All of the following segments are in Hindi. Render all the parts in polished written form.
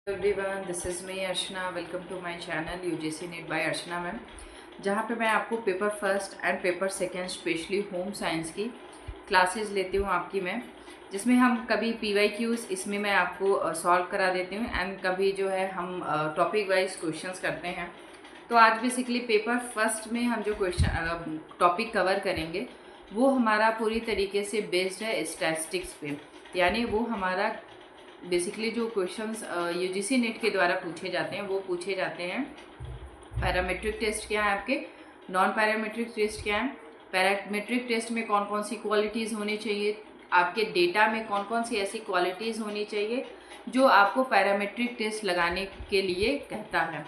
Everyone, this is me Archana. Welcome to my channel UGC NEET by Archana ma'am, जहाँ पे मैं आपको paper first and paper second specially home science की क्लासेस लेती हूँ आपकी मैं, जिसमें हम कभी PYQs इसमें मैं आपको सॉल्व करा देती हूँ एंड कभी जो है हम टॉपिक वाइज क्वेश्चंस करते हैं। तो आज बेसिकली पेपर फर्स्ट में हम जो क्वेश्चन टॉपिक कवर करेंगे वो हमारा पूरी तरीके से बेस्ड है स्टैटिस्टिक्स पे, यानी वो हमारा बेसिकली जो क्वेश्चंस यूजीसी नेट के द्वारा पूछे जाते हैं वो पूछे जाते हैं। पैरामेट्रिक टेस्ट क्या है आपके, नॉन पैरामेट्रिक टेस्ट क्या है, पैरामेट्रिक टेस्ट में कौन कौन सी क्वालिटीज़ होनी चाहिए, आपके डेटा में कौन कौन सी ऐसी क्वालिटीज़ होनी चाहिए जो आपको पैरामेट्रिक टेस्ट लगाने के लिए कहता है,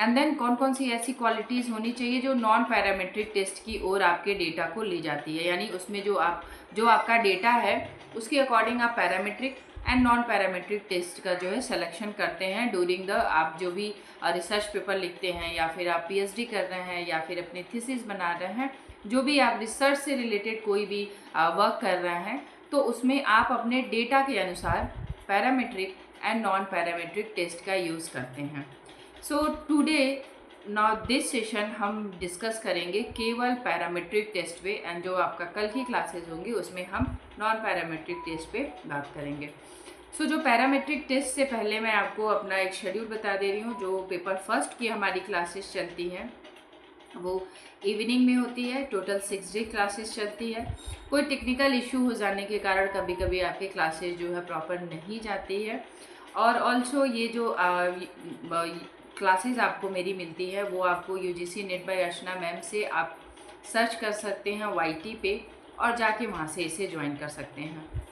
एंड देन कौन कौन सी ऐसी क्वालिटीज़ होनी चाहिए जो नॉन पैरामेट्रिक टेस्ट की ओर आपके डेटा को ले जाती है, यानी उसमें जो आपका डेटा है उसके अकॉर्डिंग आप parametric and non parametric test का जो है सिलेक्शन करते हैं ड्यूरिंग द आप जो भी रिसर्च पेपर लिखते हैं या फिर आप PhD कर रहे हैं या फिर अपनी थीसिस बना रहे हैं, जो भी आप रिसर्च से रिलेटेड कोई भी वर्क कर रहे हैं तो उसमें आप अपने डेटा के अनुसार parametric and non parametric test का यूज़ करते हैं। So today now this session हम डिस्कस करेंगे केवल पैरामेट्रिक टेस्ट पे, एंड जो आपका कल की क्लासेस होंगी उसमें हम नॉन पैरामेट्रिक टेस्ट पे बात करेंगे। सो जो पैरामेट्रिक टेस्ट से पहले मैं आपको अपना एक शेड्यूल बता दे रही हूँ। जो पेपर फर्स्ट की हमारी क्लासेस चलती हैं वो इवनिंग में होती है, टोटल 6 डे क्लासेस चलती है। कोई टेक्निकल इशू हो जाने के कारण कभी कभी आपकी क्लासेस जो है प्रॉपर नहीं जाती है, और ऑल्सो ये जो क्लासेस आपको मेरी मिलती है वो आपको UGC NET by Archana ma'am से आप सर्च कर सकते हैं YT पे और जाके वहाँ से इसे ज्वाइन कर सकते हैं।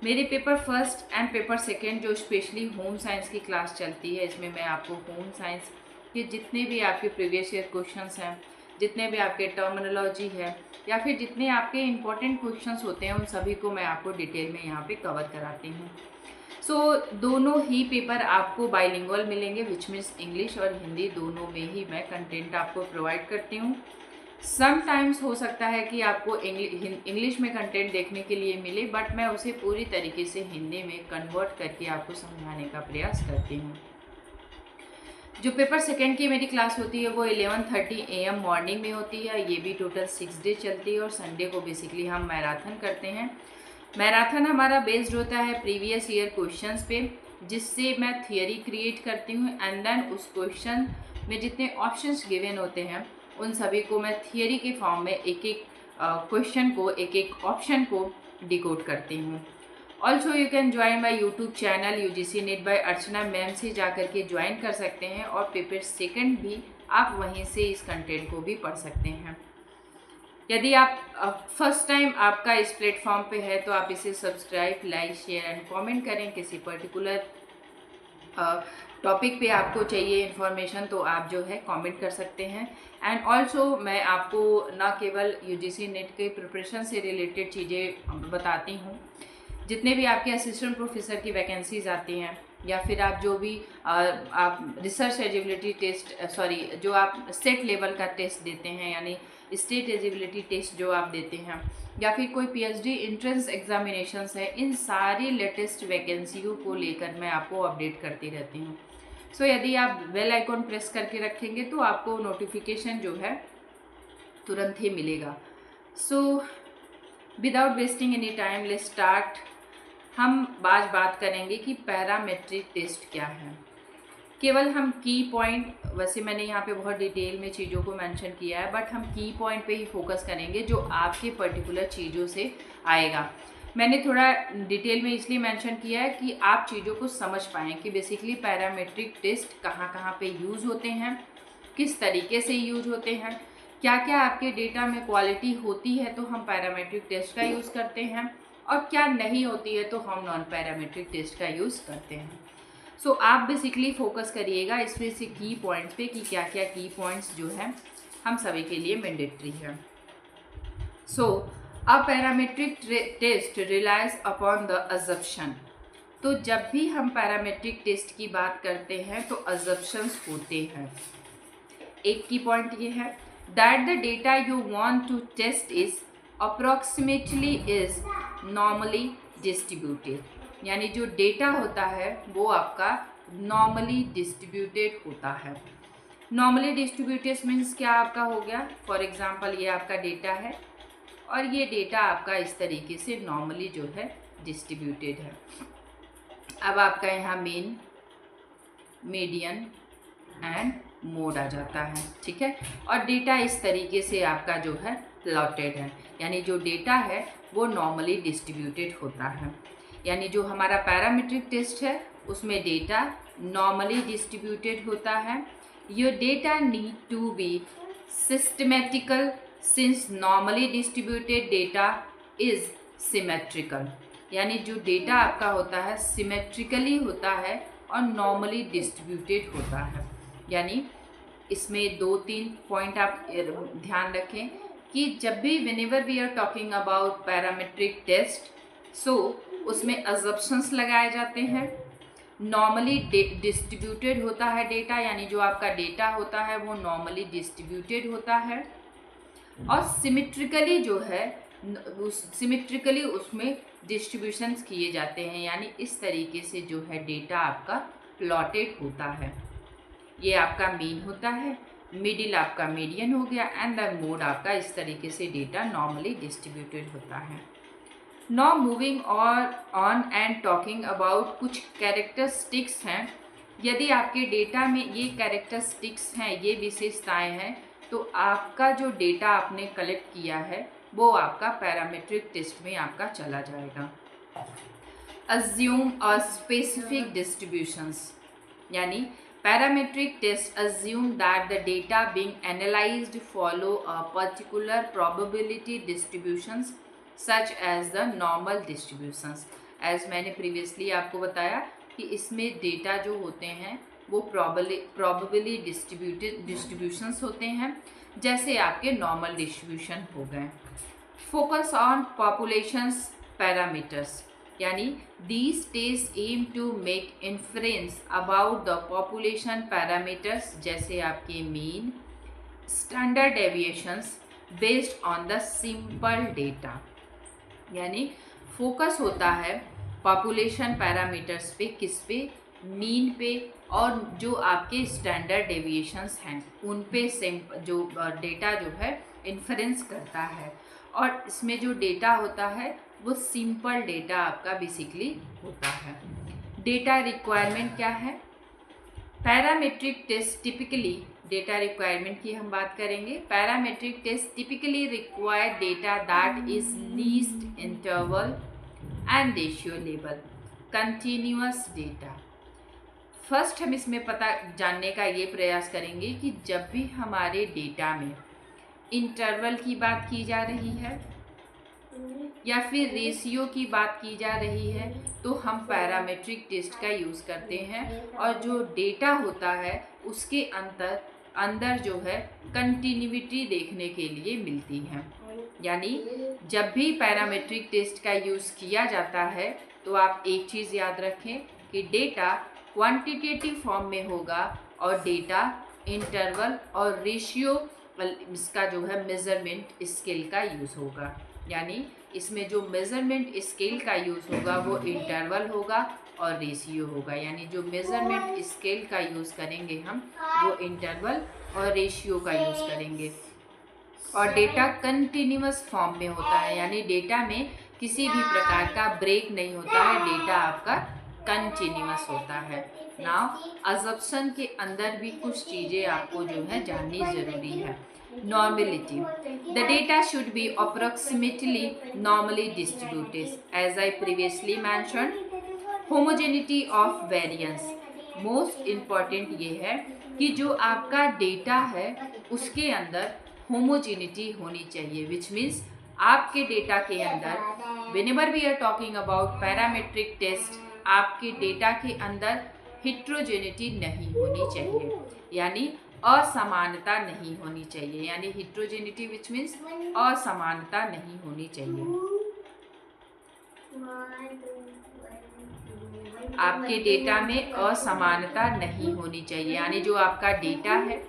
मेरे paper first and paper second जो स्पेशली होम साइंस की क्लास चलती है, इसमें मैं आपको होम साइंस के जितने भी आपके प्रीवियस ईयर क्वेश्चंस हैं, जितने भी आपके टर्मिनोलॉजी है या फिर जितने आपके इम्पोर्टेंट क्वेश्चंस होते हैं उन सभी को मैं आपको डिटेल में यहाँ पे कवर कराती हूँ। सो दोनों ही पेपर आपको बाइलिंगुअल मिलेंगे, विच मीन्स इंग्लिश और हिंदी दोनों में ही मैं कंटेंट आपको प्रोवाइड करती हूँ। समटाइम्स हो सकता है कि आपको इंग्लिश में कंटेंट देखने के लिए मिले, बट मैं उसे पूरी तरीके से हिंदी में कन्वर्ट करके आपको समझाने का प्रयास करती हूँ। जो पेपर सेकंड की मेरी क्लास होती है वो 11:30 AM मॉर्निंग में होती है। ये भी टोटल 6 डे चलती है और संडे को बेसिकली हम मैराथन करते हैं। मैराथन हमारा बेस्ड होता है प्रीवियस ईयर क्वेश्चंस पे, जिससे मैं थियरी क्रिएट करती हूँ एंड देन उस क्वेश्चन में जितने ऑप्शंस गिवन होते हैं उन सभी को मैं थियरी के फॉर्म में एक एक क्वेश्चन को, एक एक ऑप्शन को डिकोड करती हूँ। Also you can join my YouTube channel UGC NET by Archana ma'am से जा करके ज्वाइन कर सकते हैं, और पेपर सेकंड भी आप वहीं से इस कंटेंट को भी पढ़ सकते हैं। यदि आप फर्स्ट टाइम आपका इस प्लेटफॉर्म पे है तो आप इसे subscribe, like, share and comment करें। किसी पर्टिकुलर टॉपिक पे आपको चाहिए इन्फॉर्मेशन तो आप जो है कमेंट कर सकते हैं। एंड ऑल्सो मैं आपको न केवल यूजीसी नेट के प्रिपरेशन से रिलेटेड चीज़ें बताती हूँ, जितने भी आपके असिस्टेंट प्रोफेसर की वैकेंसीज आती हैं या फिर आप जो भी आप रिसर्च एलिजिबिलिटी टेस्ट जो आप स्टेट लेवल का टेस्ट देते हैं, यानी स्टेट एलिजिबिलिटी टेस्ट जो आप देते हैं, या फिर कोई PhD एंट्रेंस एग्जामिनेशंस है, इन सारी लेटेस्ट वैकेंसियों को लेकर मैं आपको अपडेट करती रहती हूँ। सो यदि आप बेल आइकॉन प्रेस करके रखेंगे तो आपको नोटिफिकेशन जो है तुरंत ही मिलेगा। So without wasting any time let's start. हम आज बात करेंगे कि पैरामेट्रिक टेस्ट क्या है। केवल हम की पॉइंट, वैसे मैंने यहाँ पे बहुत डिटेल में चीज़ों को मेंशन किया है, बट हम की पॉइंट पे ही फोकस करेंगे जो आपके पर्टिकुलर चीज़ों से आएगा। मैंने थोड़ा डिटेल में इसलिए मेंशन किया है कि आप चीज़ों को समझ पाएँ कि बेसिकली पैरामेट्रिक टेस्ट कहाँ कहाँ पे यूज़ होते हैं, किस तरीके से यूज होते हैं, क्या क्या आपके डेटा में क्वालिटी होती है तो हम पैरामेट्रिक टेस्ट का यूज़ करते हैं, और क्या नहीं होती है तो हम नॉन पैरामेट्रिक टेस्ट का यूज़ करते हैं। सो आप बेसिकली फोकस करिएगा इसमें से की पॉइंट्स पे कि क्या क्या की पॉइंट्स जो है हम सभी के लिए मैंडेटरी है। So a parametric test relies upon the assumption. तो जब भी हम पैरामेट्रिक टेस्ट की बात करते हैं तो अजम्पशंस होते हैं। एक की पॉइंट ये है that the data you want to test is approximately is normally distributed, यानी जो डेटा होता है वो आपका नॉर्मली डिस्ट्रीब्यूटेड होता है। नॉर्मली डिस्ट्रीब्यूटेड मीन्स क्या आपका हो गया, फॉर एग्जांपल ये आपका डेटा है और ये डेटा आपका इस तरीके से नॉर्मली जो है डिस्ट्रीब्यूटेड है। अब आपका यहाँ मेन, मीडियन एंड मोड आ जाता है, ठीक है। और डेटा इस तरीके से आपका जो है प्लॉटेड है, यानी जो डेटा है वो नॉर्मली डिस्ट्रीब्यूटेड होता है। यानी जो हमारा पैरामीट्रिक टेस्ट है उसमें डेटा नॉर्मली डिस्ट्रीब्यूटेड होता है। Your data need to be systematical since normally distributed data is symmetrical, यानी जो डेटा आपका होता है सिमेट्रिकली होता है और नॉर्मली डिस्ट्रीब्यूटेड होता है। यानी इसमें 2-3 पॉइंट आप ध्यान रखें कि जब भी whenever we are talking about parametric test, so उसमें अजम्पशंस लगाए जाते हैं। नॉर्मली डिस्ट्रीब्यूटेड होता है डेटा, यानी जो आपका डेटा होता है वो नॉर्मली डिस्ट्रीब्यूटेड होता है। और सिमेट्रिकली जो है सिमेट्रिकली उसमें डिस्ट्रीब्यूशंस किए जाते हैं, यानी इस तरीके से जो है डेटा आपका प्लॉटेड होता है। ये आपका मीन होता है, मिडिल आपका मीडियन हो गया एंड द मोड आपका इस तरीके से डेटा नॉर्मली डिस्ट्रीब्यूटेड होता है। Now moving on and talking about कुछ कैरेक्टरिस्टिक्स हैं। यदि आपके डेटा में ये कैरेक्टरिस्टिक्स हैं, ये विशेषताएं हैं, तो आपका जो डेटा आपने कलेक्ट किया है वो आपका पैरामीट्रिक टेस्ट में आपका चला जाएगा। अज्यूम अ स्पेसिफिक डिस्ट्रीब्यूशंस, यानी parametric test assume that the data being analyzed follow a particular probability distributions such as the normal distributions। as मैंने प्रीवियसली आपको बताया कि इसमें डेटा जो होते हैं वो probably डिस्ट्रीब्यूशंस होते हैं, जैसे आपके नॉर्मल डिस्ट्रीब्यूशन हो गए। फोकस ऑन पॉपुलेशंस पैरामीटर्स, यानी these tests aim to make inference about the population parameters जैसे आपके mean, standard deviations based on the simple data. यानी फोकस होता है पॉपुलेशन पैरामीटर्स पे, किस पे, मीन पे, और जो आपके स्टैंडर्ड डेविएशंस हैं उन पे जो डेटा जो है इन्फ्रेंस करता है। और इसमें जो डेटा होता है वो सिंपल डेटा आपका बेसिकली होता है। डेटा रिक्वायरमेंट क्या है? Parametric test typically, data requirement की हम बात करेंगे। Parametric test typically require data that is least interval and ratio level continuous data. First हम इसमें पता जानने का ये प्रयास करेंगे कि जब भी हमारे डेटा में इंटरवल की बात की जा रही है या फिर रेशियो की बात की जा रही है तो हम पैरामीट्रिक टेस्ट का यूज़ करते हैं, और जो डेटा होता है उसके अंदर जो है कंटिन्यूटी देखने के लिए मिलती है। यानी जब भी पैरामीट्रिक टेस्ट का यूज़ किया जाता है तो आप एक चीज़ याद रखें कि डेटा क्वांटिटेटिव फॉर्म में होगा और डेटा इंटरवल और रेशियो इसका जो है मेज़रमेंट स्केल का यूज़ होगा। यानी इसमें जो मेज़रमेंट स्केल का यूज़ होगा वो इंटरवल होगा और रेशियो होगा। यानी जो मेज़रमेंट स्केल का यूज़ करेंगे हम वो इंटरवल और रेशियो का यूज़ करेंगे। और डेटा कंटिन्यूअस फॉर्म में होता है, यानी डेटा में किसी भी प्रकार का ब्रेक नहीं होता है, डेटा आपका कंटिन्यूअस होता है। नाउ अजम्पशन के अंदर भी कुछ चीज़ें आपको जो है जाननी ज़रूरी है। Normality. The data should be approximately normally distributed. As I previously mentioned, homogeneity of variance. Most important ये है कि जो आपका डेटा है उसके अंदर होमोजेनिटी होनी चाहिए, which means आपके डेटा के अंदर whenever we are talking about parametric test, आपके डेटा के अंदर हिट्रोजेनिटी नहीं होनी चाहिए, यानी असमानता नहीं होनी चाहिए। यानी हिट्रोजेनिटी विच मीन्स असमानता नहीं होनी चाहिए। आपके डेटा में असमानता नहीं होनी चाहिए, यानी जो आपका डेटा है,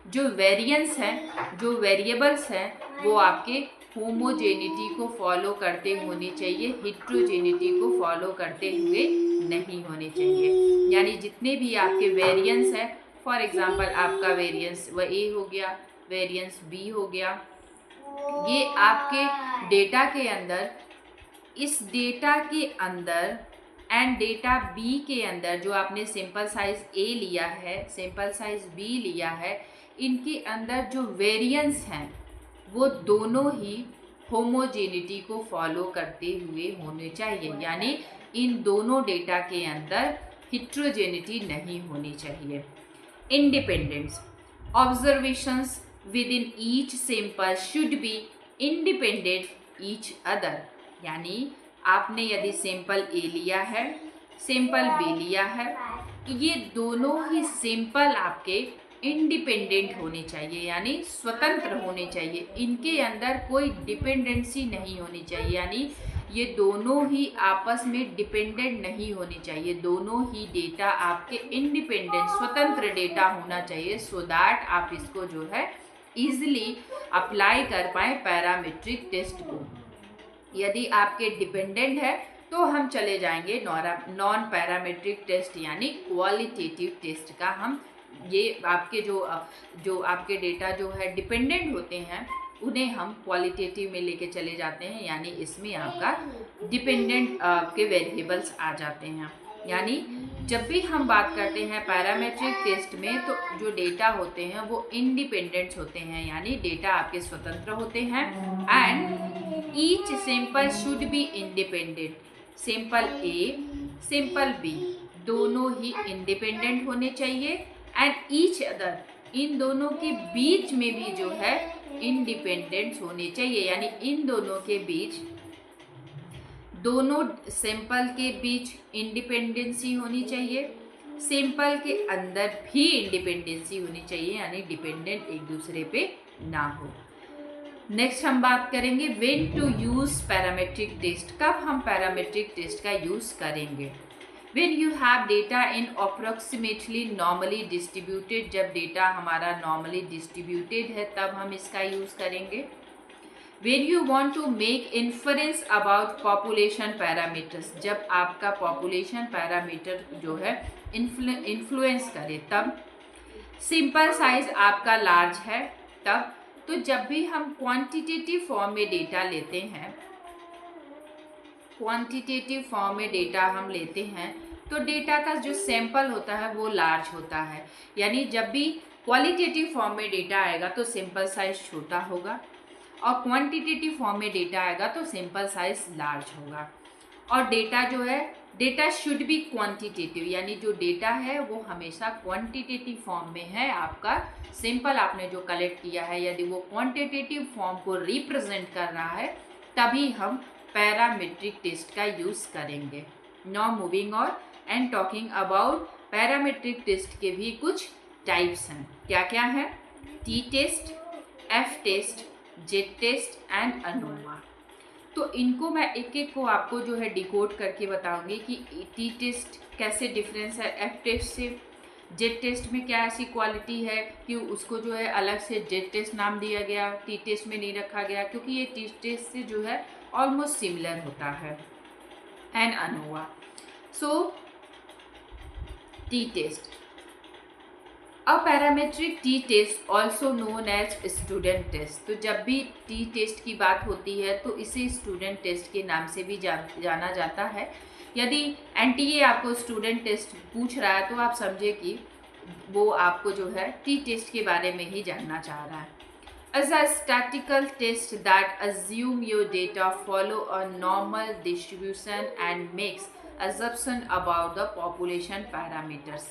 जो वेरिएंस है, जो वेरिएबल्स हैं वो आपके होमोजेनिटी को फॉलो करते होनी चाहिए, हिट्रोजेनिटी को फॉलो करते हुए नहीं होने चाहिए। यानी जितने भी आपके वेरिएंस है, फॉर एग्जांपल आपका वेरिएंस वह ए हो गया, वेरिएंस बी हो गया, ये आपके डेटा के अंदर, इस डेटा के अंदर एंड डेटा बी के अंदर जो आपने सैंपल साइज ए लिया है, सैंपल साइज बी लिया है, इनके अंदर जो वेरिएंस हैं वो दोनों ही होमोजेनिटी को फॉलो करते हुए होने चाहिए। यानी इन दोनों डेटा के अंदर हिट्रोजेनिटी नहीं होनी चाहिए। Independence, observations with in each sample should be independent each other. यानी आपने यदि सैंपल ए लिया है, सैंपल बी लिया है, ये दोनों ही सैंपल आपके इंडिपेंडेंट होने चाहिए, यानी स्वतंत्र होने चाहिए, इनके अंदर कोई डिपेंडेंसी नहीं होनी चाहिए। यानी ये दोनों ही आपस में डिपेंडेंट नहीं होनी चाहिए, दोनों ही डेटा आपके इंडिपेंडेंट स्वतंत्र डेटा होना चाहिए, सो दैट आप इसको जो है ईजिली अप्लाई कर पाए पैरामीट्रिक टेस्ट को। यदि आपके डिपेंडेंट है तो हम चले जाएंगे नॉन पैरामीट्रिक टेस्ट यानी क्वालिटेटिव टेस्ट का। हम ये आपके जो आपके डेटा जो है डिपेंडेंट होते हैं उन्हें हम क्वालिटेटिव में लेके चले जाते हैं, यानी इसमें आपका डिपेंडेंट के वेरिएबल्स आ जाते हैं। यानी जब भी हम बात करते हैं पैरामीट्रिक टेस्ट में तो जो डेटा होते हैं वो इंडिपेंडेंट होते हैं, यानी डेटा आपके स्वतंत्र होते हैं। And each sample should be independent, sample A sample B दोनों ही इंडिपेंडेंट होने चाहिए। एंड ईच अदर, इन दोनों के बीच में भी जो है इंडिपेंडेंस होनी चाहिए, यानी इन दोनों के बीच, दोनों सैंपल के बीच इंडिपेंडेंसी होनी चाहिए, सैंपल के अंदर भी इंडिपेंडेंसी होनी चाहिए, यानी डिपेंडेंट एक दूसरे पे ना हो। नेक्स्ट हम बात करेंगे when to use parametric test, कब हम पैरामीट्रिक टेस्ट का यूज करेंगे। When you have data in approximately normally distributed, जब डेटा हमारा normally distributed है तब हम इसका यूज करेंगे। When you want to make inference about population parameters, जब आपका population parameter जो है influence करे तब। सिंपल साइज आपका लार्ज है तब। तो जब भी हम क्वांटिटेटिव फॉर्म में डेटा लेते हैं, क्वांटिटेटिव फॉर्म में डेटा हम लेते हैं तो डेटा का जो सैंपल होता है वो लार्ज होता है। यानी जब भी क्वालिटेटिव फॉर्म में डेटा आएगा तो सैंपल साइज छोटा होगा, और क्वांटिटेटिव फॉर्म में डेटा आएगा तो सैंपल साइज लार्ज होगा। और डेटा जो है, डेटा शुड बी क्वांटिटेटिव, यानी जो डेटा है वो हमेशा क्वांटिटेटिव फॉर्म में है। आपका सैंपल आपने जो कलेक्ट किया है यदि वो क्वांटिटेटिव फॉर्म को रिप्रेजेंट कर रहा है तभी हम पैरामीट्रिक टेस्ट का यूज़ करेंगे। Now moving on and talking about parametric test के भी कुछ टाइप्स हैं। क्या क्या है? T test, F test, Z test and ANOVA. तो इनको मैं एक एक को आपको जो है डिकोड करके बताऊंगी कि टी टेस्ट कैसे डिफरेंस है एफ टेस्ट से, जेड टेस्ट में क्या ऐसी क्वालिटी है कि उसको जो है अलग से जेड टेस्ट नाम दिया गया, टी टेस्ट में नहीं रखा गया, क्योंकि ये टी टेस्ट से जो है ऑलमोस्ट सिमिलर होता है। And ANOVA. So T test, a parametric T test also known as student test. तो जब भी टी टेस्ट की बात होती है तो इसे स्टूडेंट टेस्ट के नाम से भी जाना जाता है। यदि एनटीए आपको स्टूडेंट टेस्ट पूछ रहा है तो आप समझे कि वो आपको जो है टी टेस्ट के बारे में ही जानना चाह रहा है। As a statistical test that assume your data follow a normal distribution and makes assumption about the population parameters,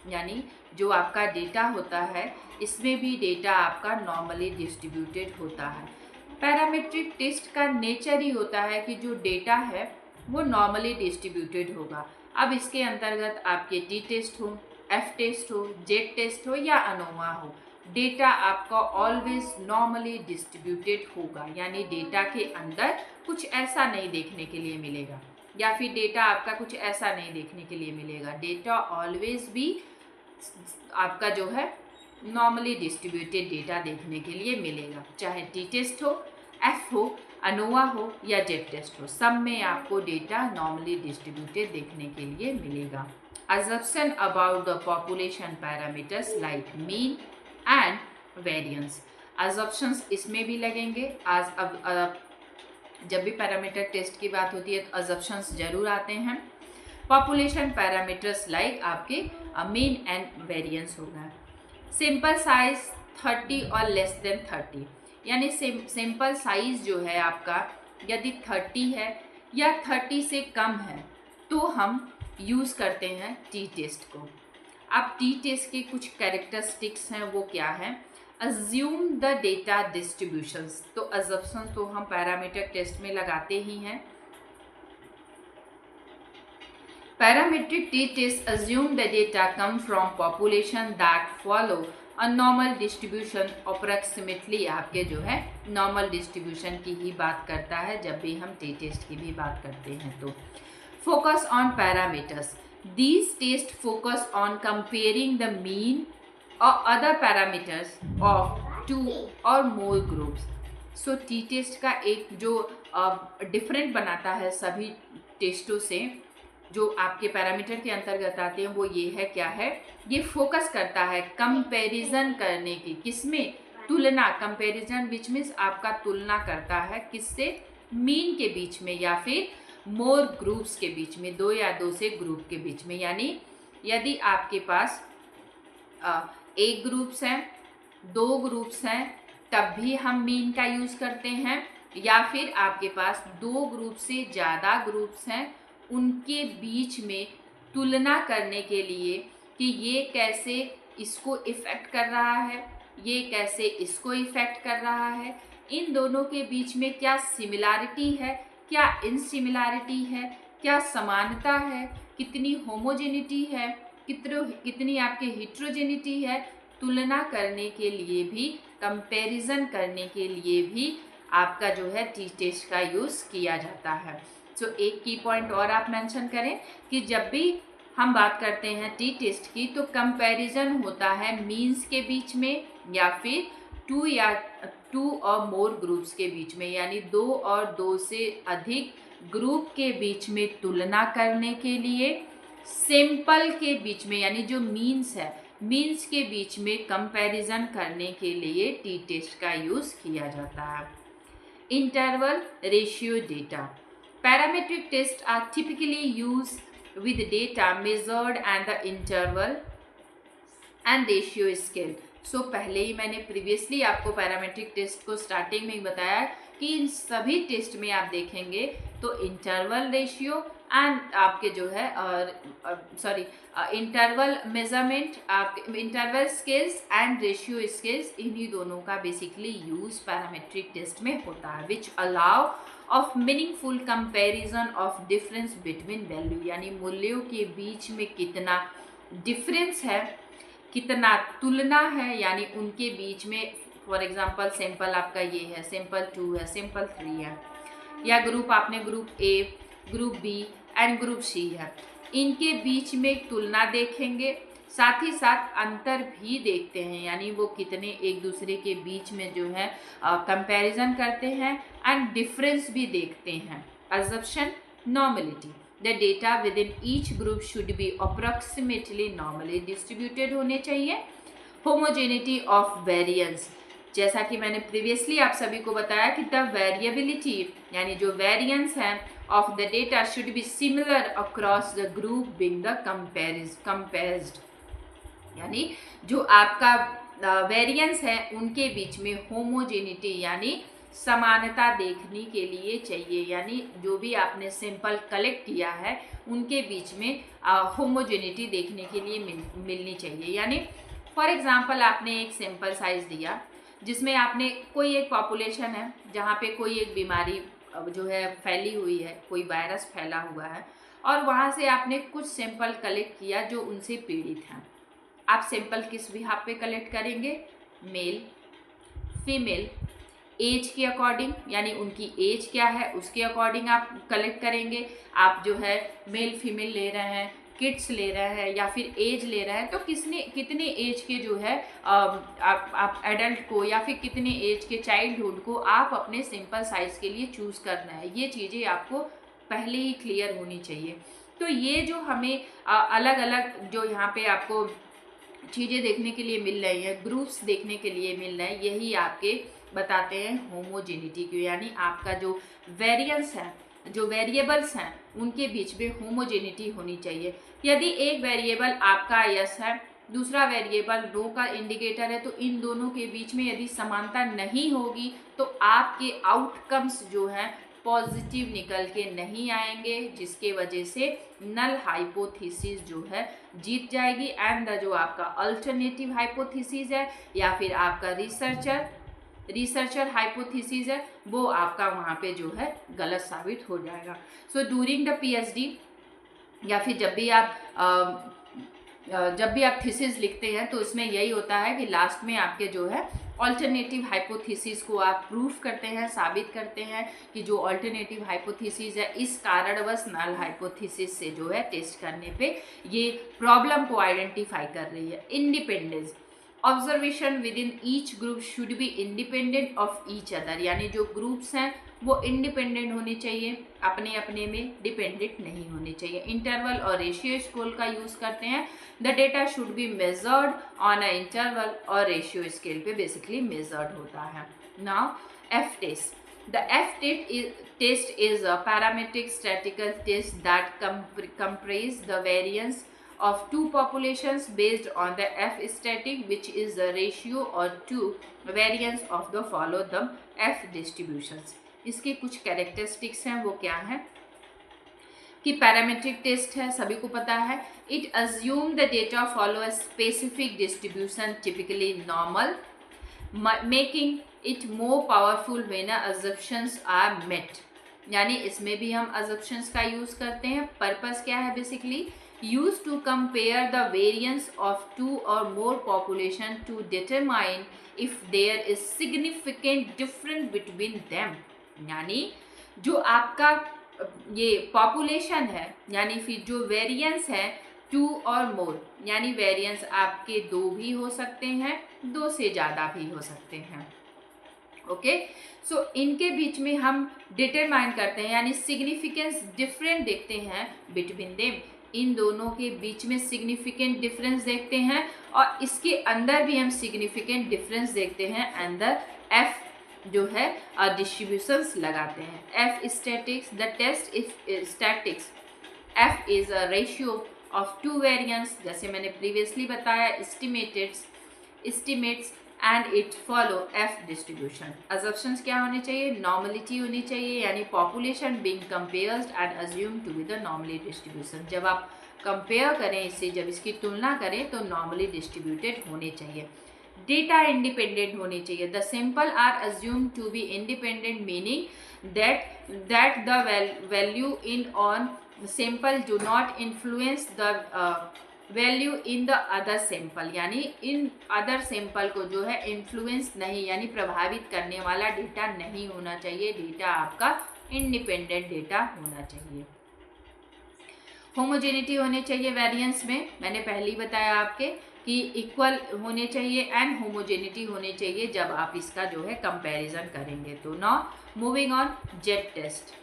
यानी जो आपका डेटा होता है इसमें भी डेटा आपका नॉर्मली डिस्ट्रीब्यूटेड होता है। पैरामीट्रिक टेस्ट का नेचर ही होता है कि जो डेटा है वो नॉर्मली डिस्ट्रीब्यूटेड होगा। अब इसके अंतर्गत आपके टी टेस्ट हो, एफ टेस्ट हो, जेड टेस्ट हो या अनोवा हो, डेटा आपका ऑलवेज नॉर्मली डिस्ट्रीब्यूटेड होगा। यानी डेटा के अंदर कुछ ऐसा नहीं देखने के लिए मिलेगा, या फिर डेटा आपका कुछ ऐसा नहीं देखने के लिए मिलेगा। डेटा ऑलवेज भी आपका जो है नॉर्मली डिस्ट्रीब्यूटेड डेटा देखने के लिए मिलेगा, चाहे टी टेस्ट हो, एफ हो, अनोवा हो या जेट टेस्ट हो, सब में आपको डेटा नॉर्मली डिस्ट्रीब्यूटेड देखने के लिए मिलेगा। Assumption about the population parameters like mean and variance. Assumptions इसमें भी लगेंगे। आज अब जब भी पैरामीटर टेस्ट की बात होती है तो assumptions जरूर आते हैं। पॉपुलेशन पैरामीटर्स लाइक आपके मीन एंड वेरिएंस होगा। सिंपल साइज 30 और लेस देन 30, यानी सिंपल साइज जो है आपका यदि 30 है या 30 से कम है तो हम यूज़ करते हैं टी टेस्ट को। अब टी टेस्ट के कुछ कैरेक्टरिस्टिक्स हैं, वो क्या है? अज्यूम द डेटा डिस्ट्रीब्यूशंस, तो अजम्पशन तो हम पैरामीटर टेस्ट में लगाते ही हैं। Parametric T test assume the data come from population that follow a normal distribution, approximately आपके जो है नॉर्मल डिस्ट्रीब्यूशन की ही बात करता है जब भी हम टी टेस्ट की भी बात करते हैं। तो focus on parameters. These tests focus on comparing the mean or other parameters of two or more groups. So t-test का एक जो डिफरेंट बनाता है सभी टेस्टों से जो आपके पैरामीटर के अंतर्गत आते हैं, वो ये है, क्या है? ये फोकस करता है कंपैरिजन करने की। किसमें? तुलना, कंपैरिजन विच मीन्स आपका तुलना करता है किससे? मीन के बीच में या फिर मोर ग्रुप्स के बीच में, दो या दो से ग्रुप के बीच में। यानी यदि आपके पास एक ग्रुप्स हैं, दो ग्रुप्स हैं, तब भी हम मीन का यूज़ करते हैं, या फिर आपके पास दो ग्रुप से ज़्यादा ग्रुप्स हैं, उनके बीच में तुलना करने के लिए कि ये कैसे इसको इफ़ेक्ट कर रहा है, ये कैसे इसको इफ़ेक्ट कर रहा है, इन दोनों के बीच में क्या सिमिलैरिटी है, क्या इनसिमिलैरिटी है, क्या समानता है, कितनी होमोजेनिटी है, कितनी आपके हिट्रोजेनिटी है, तुलना करने के लिए भी, कंपैरिजन करने के लिए भी आपका जो है टी टेस्ट का यूज़ किया जाता है। सो एक की पॉइंट और आप मेंशन करें कि जब भी हम बात करते हैं टी टेस्ट की तो कंपैरिजन होता है मीन्स के बीच में या फिर टू और मोर ग्रुप्स के बीच में, यानी दो और दो से अधिक ग्रुप के बीच में तुलना करने के लिए, सैंपल के बीच में यानी जो मीन्स है, मीन्स के बीच में कंपैरिजन करने के लिए टी टेस्ट का यूज़ किया जाता है। Interval ratio data, parametric test are typically use with data measured and the interval and ratio scale. So पहले ही मैंने प्रीवियसली आपको पैरामीट्रिक टेस्ट को स्टार्टिंग में ही बताया कि इन सभी टेस्ट में आप देखेंगे तो इंटरवल रेशियो एंड आपके जो है इंटरवल मेजरमेंट, आपके interval scales and ratio scales, इन्हीं दोनों का बेसिकली यूज पैरामीट्रिक टेस्ट में होता है, which allow of meaningful comparison of difference between value, यानी मूल्यों के बीच में कितना डिफरेंस है, कितना तुलना है, यानी उनके बीच में। फॉर एग्जांपल सैंपल आपका ये है, सैंपल 2 है, सैंपल 3 है, या ग्रुप आपने group A, group B and group C है, इनके बीच में तुलना देखेंगे, साथ ही साथ अंतर भी देखते हैं, यानी वो कितने एक दूसरे के बीच में जो है कंपैरिजन करते हैं एंड डिफरेंस भी देखते हैं। Assumption normality, the data with in each group should B approximately normally distributed होने चाहिए। होमोजेनिटी ऑफ वेरिएंस, जैसा कि मैंने प्रीवियसली आप सभी को बताया कि द वेरिएबिलिटी यानी जो वेरिएंस है of the data should be similar across the group being the compared, यानी जो आपका वेरिएंस है उनके बीच में होमोजेनिटी यानी समानता देखने के लिए चाहिए, यानी जो भी आपने सैंपल कलेक्ट किया है उनके बीच में होमोजेनिटी देखने के लिए मिलनी चाहिए। यानी फॉर एग्जांपल आपने एक सैंपल साइज दिया जिसमें आपने कोई एक पॉपुलेशन है जहाँ पे कोई एक बीमारी जो है फैली हुई है, कोई वायरस फैला हुआ है, और वहाँ से आपने कुछ सैंपल कलेक्ट किया जो उनसे पीड़ित हैं। आप सैंपल किस बिहाफ पे कलेक्ट करेंगे? मेल, फीमेल, एज के अकॉर्डिंग, यानी उनकी एज क्या है उसके अकॉर्डिंग आप कलेक्ट करेंगे। आप जो है मेल फीमेल ले रहे हैं किड्स ले रहा है या फिर एज ले रहा है, तो कितने एज के जो है आप एडल्ट को या फिर कितने एज के चाइल्डहुड को आप अपने सिंपल साइज़ के लिए चूज़ करना है, ये चीज़ें आपको पहले ही क्लियर होनी चाहिए। तो ये जो हमें अलग अलग जो यहाँ पे आपको चीज़ें देखने के लिए मिल रही हैं, ग्रुप्स देखने के लिए मिल रहे हैं, यही आपके बताते हैं होमोजेनिटी को, यानी आपका जो वेरिएंस है, जो वेरिएबल्स हैं उनके बीच में होमोजेनिटी होनी चाहिए। यदि एक वेरिएबल आपका यस है, दूसरा वेरिएबल नो का इंडिकेटर है, तो इन दोनों के बीच में यदि समानता नहीं होगी तो आपके आउटकम्स जो हैं पॉजिटिव निकल के नहीं आएंगे, जिसके वजह से नल हाइपोथेसिस जो है जीत जाएगी एंड द जो आपका अल्टरनेटिव हाइपोथेसिस है या फिर आपका रिसर्चर हाइपोथेसिस है वो आपका वहाँ पे जो है गलत साबित हो जाएगा। सो ड्यूरिंग द पीएचडी या फिर जब भी आप थीसिस लिखते हैं तो इसमें यही होता है कि लास्ट में आपके जो है ऑल्टरनेटिव हाइपोथेसिस को आप प्रूफ करते हैं, साबित करते हैं कि जो ऑल्टरनेटिव हाइपोथेसिस है इस कारणवश नल हाइपोथेसिस से जो है टेस्ट करने पे ये प्रॉब्लम को आइडेंटिफाई कर रही है। Independence, observation with in each group should be independent of each other, यानी जो ग्रुप्स हैं वो इंडिपेंडेंट होने चाहिए, अपने अपने में डिपेंडेंट नहीं होने चाहिए। इंटरवल और रेशियो स्केल का यूज़ करते हैं। The data should be measured on a interval और रेशियो स्केल पे बेसिकली मेजर्ड होता है। Now F test, the F test is a parametric statistical test that comprise the variance of two populations based on the F static, which is the ratio or two variance of the follow the F distributions। इसके कुछ कैरेक्टरिस्टिक्स हैं, वो क्या है कि पैरामीट्रिक टेस्ट है, सभी को पता है। It assume the data follow a specific distribution typically normal, making it more powerful when assumptions are met, यानी इसमें भी हम अजम्पशंस का यूज़ करते हैं। पर्पस क्या है basically, used to compare the variance of two or more population to determine if there is significant difference between them, यानी जो आपका ये पॉपुलेशन है यानी फिर जो वेरिएंस है टू और मोर, यानी वेरिएंस आपके दो भी हो सकते हैं, दो से ज़्यादा भी हो सकते हैं। ओके, सो इनके बीच में हम डिटरमाइन करते हैं यानी सिग्निफिकेंस डिफरेंट देखते हैं बिटवीन देम, इन दोनों के बीच में सिग्निफिकेंट डिफरेंस देखते हैं और इसके अंदर भी हम सिग्निफिकेंट डिफरेंस देखते हैं, अंदर एफ जो है डिस्ट्रीब्यूशंस लगाते हैं। F statics, the test if statics F is a ratio of two variance, जैसे मैंने प्रीवियसली बताया, estimates and it follow F distribution. Assumptions क्या होने चाहिए, नॉर्मलिटी होनी चाहिए, यानी population being compared and assume to be the normally distribution. जब आप कंपेयर करें इससे, जब इसकी तुलना करें तो नॉर्मली डिस्ट्रीब्यूटेड होने चाहिए। डेटा इंडिपेंडेंट होने चाहिए, the simple are assume to be independent, meaning that the value in on sample do not influence the value in the other sample, यानी इन अदर सैंपल को जो है इन्फ्लुएंस नहीं यानी प्रभावित करने वाला डेटा नहीं होना चाहिए, डेटा आपका इंडिपेंडेंट डेटा होना चाहिए। होमोजेनिटी होने चाहिए वेरिएंस में, मैंने पहले ही बताया आपके कि इक्वल होने चाहिए एंड होमोजेनिटी होने चाहिए जब आप इसका जो है कंपैरिजन करेंगे। तो now moving on, Z test.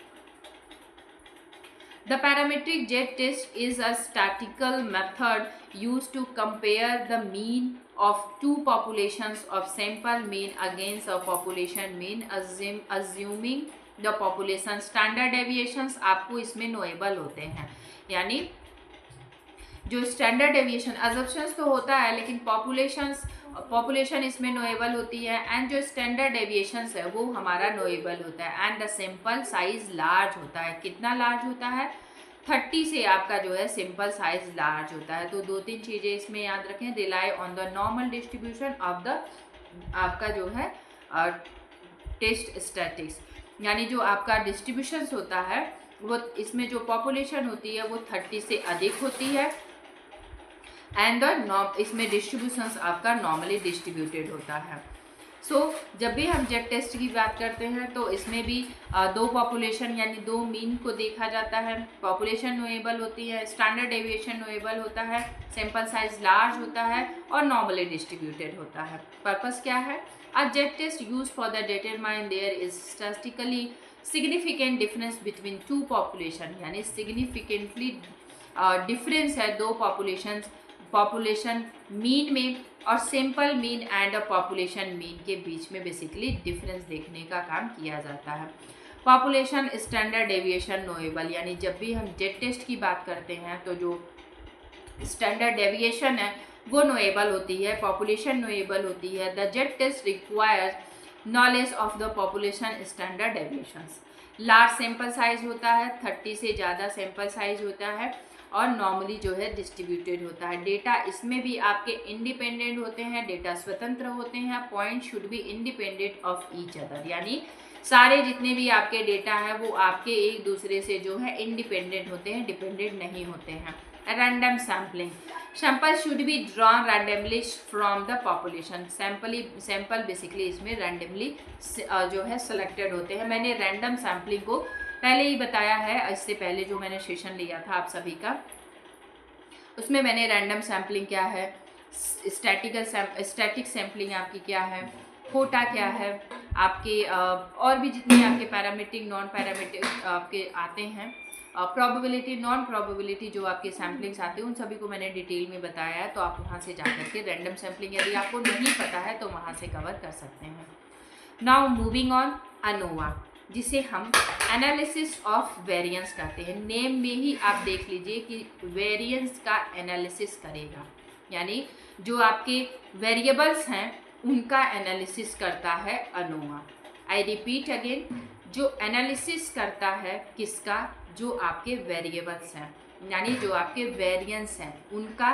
The parametric Z test is a statistical method used to compare the mean of two populations of sample mean against a population mean, assuming the population standard deviations आपको इसमें knowable होते हैं, यानी जो स्टैंडर्ड डेविएशन, अजम्पशंस तो होता है लेकिन पॉपुलेशन इसमें नोएबल होती है एंड जो स्टैंडर्ड डेविएशंस है वो हमारा नोएबल होता है and the sample size large होता है। कितना लार्ज होता है, 30 से आपका जो है सैंपल साइज लार्ज होता है। तो दो तीन चीज़ें इसमें याद रखें, rely on the normal distribution of the आपका जो है टेस्ट स्टैटिक्स, यानी जो आपका डिस्ट्रीब्यूशंस होता है वो इसमें जो पॉपुलेशन होती है वो 30 से अधिक होती है एंड द इसमें डिस्ट्रीब्यूशंस आपका नॉर्मली डिस्ट्रीब्यूटेड होता है। जब भी हम जेड टेस्ट की बात करते हैं तो इसमें भी दो पॉपुलेशन यानी दो मीन को देखा जाता है। पॉपुलेशन नोएबल होती है, स्टैंडर्ड डेविएशन नोएबल होता है, सैंपल साइज लार्ज होता है और नॉर्मली डिस्ट्रीब्यूटेड होता है। पर्पस क्या है? A Z test use for the determine there is statistically significant difference between two population, यानी सिग्निफिकेंटली डिफरेंस है दो पॉपुलेशन मीन में और sample mean and population mean के बीच में बेसिकली डिफरेंस देखने का काम किया जाता है। पॉपुलेशन स्टैंडर्ड डेविएशन नोएबल, यानी जब भी हम जेड टेस्ट की बात करते हैं तो जो स्टैंडर्ड डेविएशन है वो नोएबल होती है, पॉपुलेशन नोएबल होती है। The Z test requires knowledge of the population standard deviations. Large sample size होता है, 30 से ज़्यादा सैंपल साइज होता है और नॉर्मली जो है डिस्ट्रीब्यूटेड होता है। डेटा इसमें भी आपके इंडिपेंडेंट होते हैं, डेटा स्वतंत्र होते हैं। Point should be independent of each other, यानी सारे जितने भी आपके डेटा हैं वो आपके एक दूसरे से जो है इंडिपेंडेंट होते हैं, डिपेंडेंट नहीं होते हैं। Random sampling, sample should be drawn randomly from the population. Sample basically इसमें रैंडमली जो है सेलेक्टेड होते हैं। मैंने रैंडम सैम्पलिंग को पहले ही बताया है, इससे पहले जो मैंने सेशन लिया था आप सभी का, उसमें मैंने रैंडम सैम्पलिंग क्या है, स्टैटिक सैम्पलिंग आपकी क्या है, कोटा क्या है, आपके और भी जितने आपके पैरामीट्रिक नॉन पैरामीट्रिक आपके आते हैं, प्रोबेबिलिटी नॉन प्रोबेबिलिटी जो आपके सैम्पलिंग्स आते हैं उन सभी को मैंने डिटेल में बताया है। तो आप वहाँ से जाकर के रैंडम सैम्पलिंग यदि आपको नहीं पता है तो वहाँ से कवर कर सकते हैं। नाउ मूविंग ऑन, अनोवा, जिसे हम एनालिसिस ऑफ वेरिएंस कहते हैं। नेम में ही आप देख लीजिए कि वेरिएंस का एनालिसिस करेगा, यानी जो आपके वेरिएबल्स हैं उनका एनालिसिस करता है अनोवा। आई रिपीट अगेन, जो एनालिसिस करता है किसका? जो आपके वेरिएबल्स हैं, यानी जो आपके वेरिएंस हैं उनका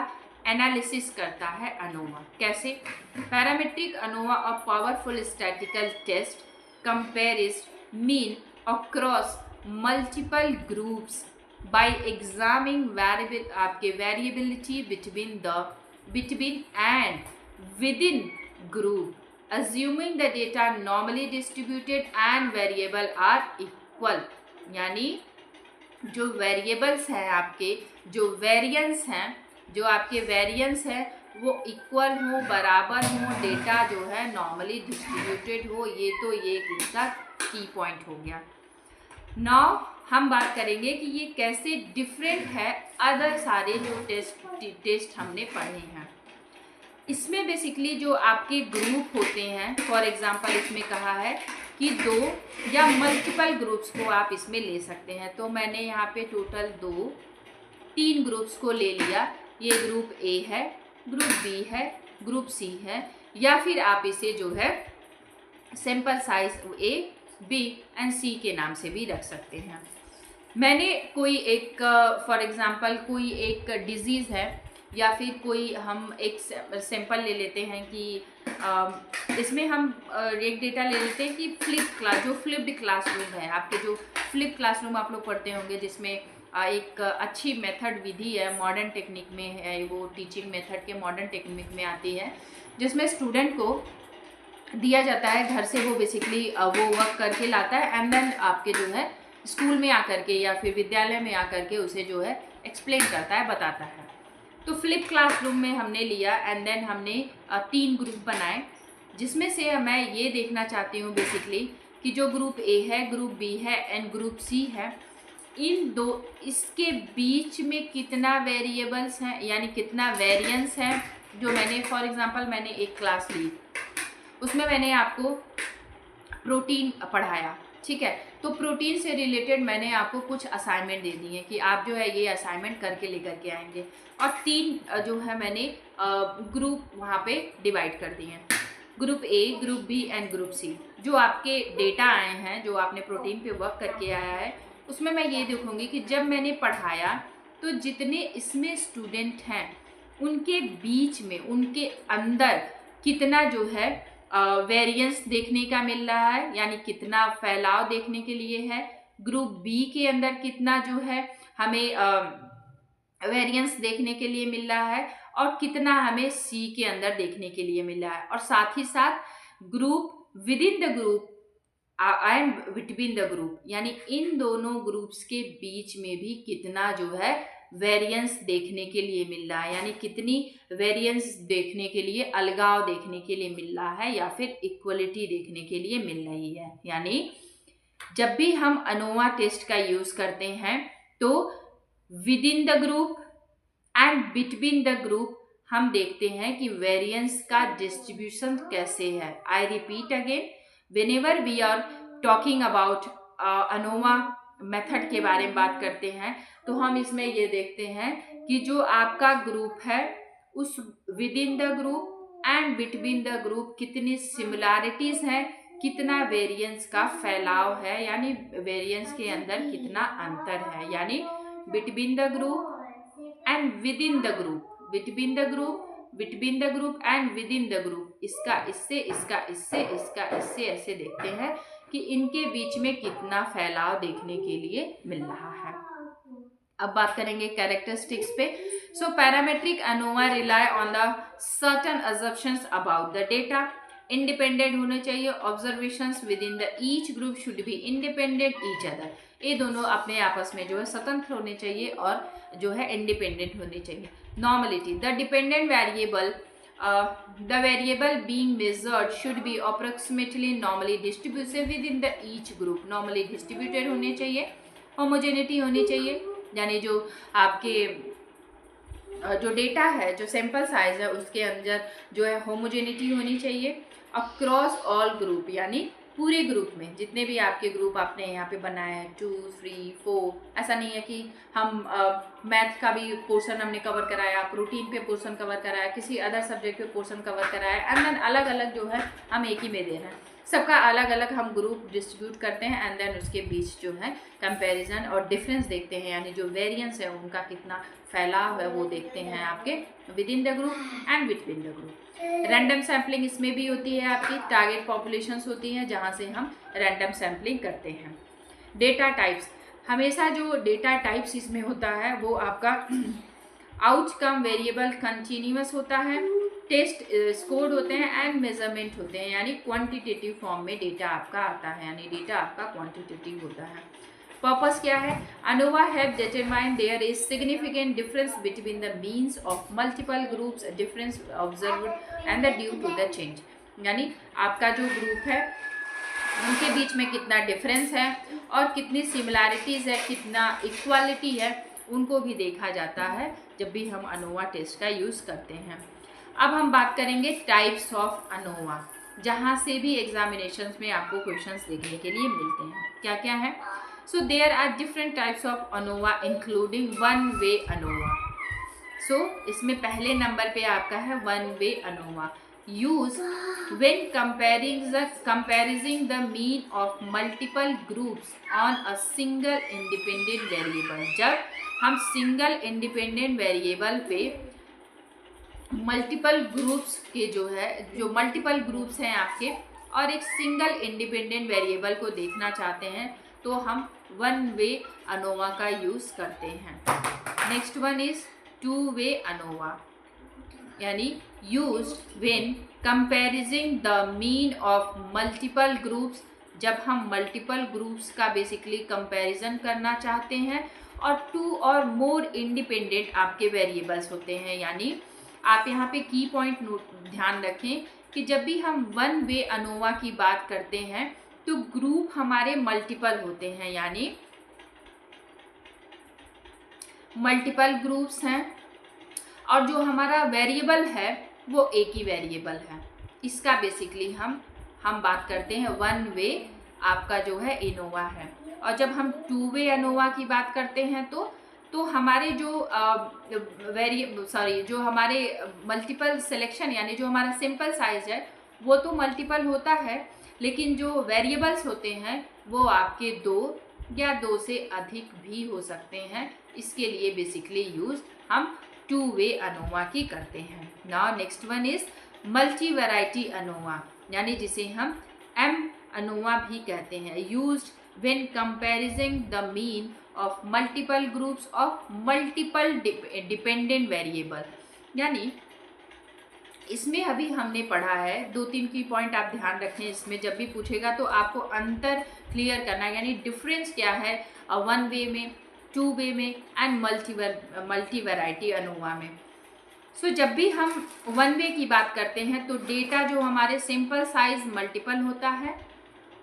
एनालिसिस करता है अनोवा। कैसे? Parametric ANOVA of powerful statistical test compares mean across multiple groups by examining आपके variability between and within group, assuming the data normally distributed and variable are equal, यानी जो वेरिएबल्स हैं आपके, जो वेरिएंस हैं, जो आपके वेरिएंस हैं वो इक्वल हो, बराबर हो, डेटा जो है नॉर्मली डिस्ट्रीब्यूटेड हो। ये इसका की पॉइंट हो गया। नाउ हम बात करेंगे कि ये कैसे डिफरेंट है अदर सारे जो टेस्ट हमने पढ़े हैं। इसमें बेसिकली जो आपके ग्रुप होते हैं, फॉर एग्जांपल इसमें कहा है कि 2 या मल्टीपल ग्रुप्स को आप इसमें ले सकते हैं। तो मैंने यहाँ पे टोटल 3 ग्रुप्स को ले लिया। ये ग्रुप ए है, ग्रुप बी है, ग्रुप सी है, या फिर आप इसे जो है sample size A, B and C के नाम से भी रख सकते हैं। मैंने कोई एक फॉर एग्जांपल कोई एक डिजीज़ है या फिर कोई हम एक सैंपल ले लेते हैं कि इसमें हम एक डेटा ले लेते हैं कि फ्लिप्ड क्लासरूम है। आपके जो फ्लिप क्लासरूम आप लोग पढ़ते होंगे जिसमें एक अच्छी मेथड विधि है, मॉडर्न टेक्निक में है, वो टीचिंग मेथड के मॉडर्न टेक्निक में आती है, जिसमें स्टूडेंट को दिया जाता है घर से वो बेसिकली वो वर्क करके लाता है एंड देन आपके जो है स्कूल में आकर के या फिर विद्यालय में आकर के उसे जो है एक्सप्लेन करता है, बताता है। तो फ्लिप क्लासरूम में हमने लिया एंड देन हमने 3 ग्रुप बनाए, जिसमें से मैं ये देखना चाहती हूँ बेसिकली कि जो ग्रुप ए है, ग्रुप बी है एंड ग्रुप सी है, इसके बीच में कितना वेरिएबल्स हैं, यानी कितना वेरिएंस है। जो मैंने फॉर एग्जांपल मैंने एक क्लास ली, उसमें मैंने आपको प्रोटीन पढ़ाया, ठीक है। तो प्रोटीन से रिलेटेड मैंने आपको कुछ असाइनमेंट दे दी है कि आप जो है ये असाइनमेंट करके लेकर के आएंगे, और 3 जो है मैंने ग्रुप वहाँ पे डिवाइड कर दिए हैं, group A, group B and group C. जो आपके डेटा आए हैं, जो आपने प्रोटीन पे वर्क करके आया है, उसमें मैं ये देखूँगी कि जब मैंने पढ़ाया तो जितने इसमें स्टूडेंट हैं उनके बीच में, उनके अंदर कितना जो है वेरिएंस देखने का मिल रहा है, यानी कितना फैलाव देखने के लिए है। ग्रुप बी के अंदर कितना जो है हमें वेरिएंस देखने के लिए मिल रहा है, और कितना हमें सी के अंदर देखने के लिए मिल रहा है। और साथ ही साथ group with in the group and between the group, यानी इन दोनों ग्रुप्स के बीच में भी कितना जो है वेरिएंस देखने के लिए मिल रहा है, यानी कितनी वेरिएंस देखने के लिए, अलगाव देखने के लिए मिल रहा है या फिर इक्वलिटी देखने के लिए मिल रही है। यानी जब भी हम अनोवा टेस्ट का यूज करते हैं तो with in the group and between the group हम देखते हैं कि वेरिएंस का डिस्ट्रीब्यूशन कैसे है। I repeat again, whenever we are talking about ANOVA method के बारे में बात करते हैं तो हम इसमें ये देखते हैं कि जो आपका ग्रुप है उस with in the group and between the group कितनी सिमिलैरिटीज हैं, कितना वेरिएंस का फैलाव है, यानी वेरिएंस के अंदर कितना अंतर है। यानी between the group and with in the group, between the group, between the group and with in the group, इसका इससे, इसका इससे, इसका इससे, ऐसे देखते हैं कि इनके बीच में कितना फैलाव देखने के लिए मिल रहा है। अब बात करेंगे कैरेक्टरिस्टिक्स पे। So parametric ANOVA relies on the certain assumptions about the data, independent होने चाहिए, observations within the each group should be independent each other, ये दोनों अपने आपस में जो है स्वतंत्र होने चाहिए और जो है इंडिपेंडेंट होने चाहिए। Normality, the dependent variable the variable being measured should be approximately normally distributed within the each group, normally distributed होने चाहिए। homogeneity होनी चाहिए, यानी जो आपके जो डेटा है, जो सैंपल साइज है उसके अंदर जो है होमोजेनिटी होनी चाहिए। अक्रॉस ऑल ग्रुप, यानी पूरे ग्रुप में जितने भी आपके ग्रुप आपने यहाँ पे बनाए हैं 2, 3, 4, ऐसा नहीं है कि हम मैथ का भी पोर्शन हमने कवर कराया, प्रोटीन पे पोर्शन कवर कराया, किसी अदर सब्जेक्ट पे पोर्शन कवर कराया, एंड देन अलग अलग जो है हम एक ही में दे रहे हैं, सबका अलग अलग हम ग्रुप डिस्ट्रीब्यूट करते हैं एंड देन उसके बीच जो है कंपैरिजन और डिफरेंस देखते हैं, यानी जो वेरिएंस है उनका कितना फैलाव है वो देखते हैं आपके with in the group and between the group. Random sampling इसमें भी होती है, आपकी टारगेट पॉपुलेशंस होती हैं जहाँ से हम रैंडम सैम्पलिंग करते हैं। डेटा टाइप्स, हमेशा जो डेटा टाइप्स इसमें होता है वो आपका आउटकम वेरिएबल कंटिन्यूअस होता है, टेस्ट स्कोर होते हैं एंड मेजरमेंट होते हैं, यानी क्वांटिटेटिव फॉर्म में डेटा आपका आता है, यानी डेटा आपका क्वांटिटेटिव होता है। पर्पस क्या है? ANOVA have determine there is significant difference between the means of multiple groups, difference observed and the due to the change, यानी आपका जो ग्रुप है उनके बीच में कितना डिफरेंस है और कितनी सिमिलैरिटीज़ है, कितना इक्वालिटी है, उनको भी देखा जाता है जब भी हम ANOVA टेस्ट का यूज़ करते हैं। अब हम बात करेंगे टाइप्स ऑफ ANOVA, जहाँ से भी एग्जामिनेशंस में आपको क्वेश्चंस देखने के लिए मिलते हैं। क्या क्या है? So there are different types of ANOVA including one way ANOVA। So इसमें पहले नंबर पे आपका है one way ANOVA, use when comparing the mean of multiple groups on a single independent variable। जब हम सिंगल इंडिपेंडेंट वेरिएबल पे मल्टीपल ग्रुप्स के जो मल्टीपल ग्रुप्स हैं आपके और एक सिंगल इंडिपेंडेंट वेरिएबल को देखना चाहते हैं तो हम वन वे ANOVA का यूज़ करते हैं। Next one is two way ANOVA, यानी used when comparing the mean of multiple groups, जब हम मल्टीपल ग्रुप्स का बेसिकली कंपैरिजन करना चाहते हैं और टू और मोर इंडिपेंडेंट आपके वेरिएबल्स होते हैं। यानी आप यहाँ पे की पॉइंट ध्यान रखें कि जब भी हम वन वे ANOVA की बात करते हैं तो ग्रुप हमारे मल्टीपल होते हैं, यानी मल्टीपल ग्रुप्स हैं और जो हमारा वेरिएबल है वो एक ही वेरिएबल है। इसका बेसिकली हम बात करते हैं वन वे आपका जो है ANOVA है। और जब हम टू वे ANOVA की बात करते हैं तो हमारे जो हमारे मल्टीपल सिलेक्शन, यानी जो हमारा सिंपल साइज है वो तो मल्टीपल होता है, लेकिन जो वेरिएबल्स होते हैं वो आपके दो या दो से अधिक भी हो सकते हैं। इसके लिए बेसिकली यूज हम टू वे ANOVA की करते हैं। Now next one is multi variety ANOVA, यानी जिसे हम ANOVA भी कहते हैं, used when comparing the mean of multiple groups of multiple dependent variable. यानी इसमें अभी हमने पढ़ा है 2-3 की पॉइंट आप ध्यान रखें, इसमें जब भी पूछेगा तो आपको अंतर क्लियर करना है, यानी डिफरेंस क्या है 1 वे में, 2 वे में एंड मल्टी वैरायटी अनोवा में। सो जब भी हम 1 वे की बात करते हैं तो डेटा जो हमारे सिंपल साइज मल्टीपल होता है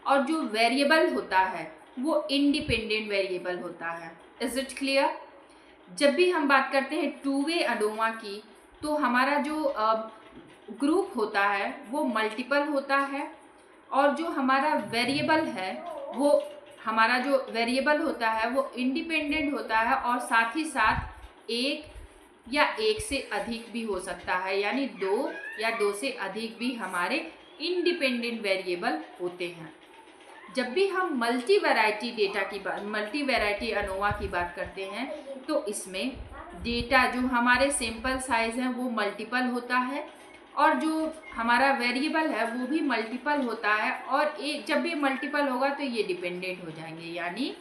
और जो वेरिएबल होता है वो इंडिपेंडेंट वेरिएबल होता है। Is it clear? जब भी हम बात करते हैं 2 वे अनोवा की तो हमारा जो ग्रुप होता है वो मल्टीपल होता है और जो हमारा वेरिएबल है वो हमारा जो वेरिएबल होता है वो इंडिपेंडेंट होता है और साथ ही साथ एक या एक से अधिक भी हो सकता है, यानी 2 या 2 से अधिक भी हमारे इंडिपेंडेंट वेरिएबल होते हैं। जब भी हम मल्टी वैरायटी अनोवा की बात करते हैं तो इसमें डेटा जो हमारे सैंपल साइज हैं वो मल्टीपल होता है और जो हमारा वेरिएबल है वो भी मल्टीपल होता है और जब भी मल्टीपल होगा तो ये डिपेंडेंट हो जाएंगे, यानी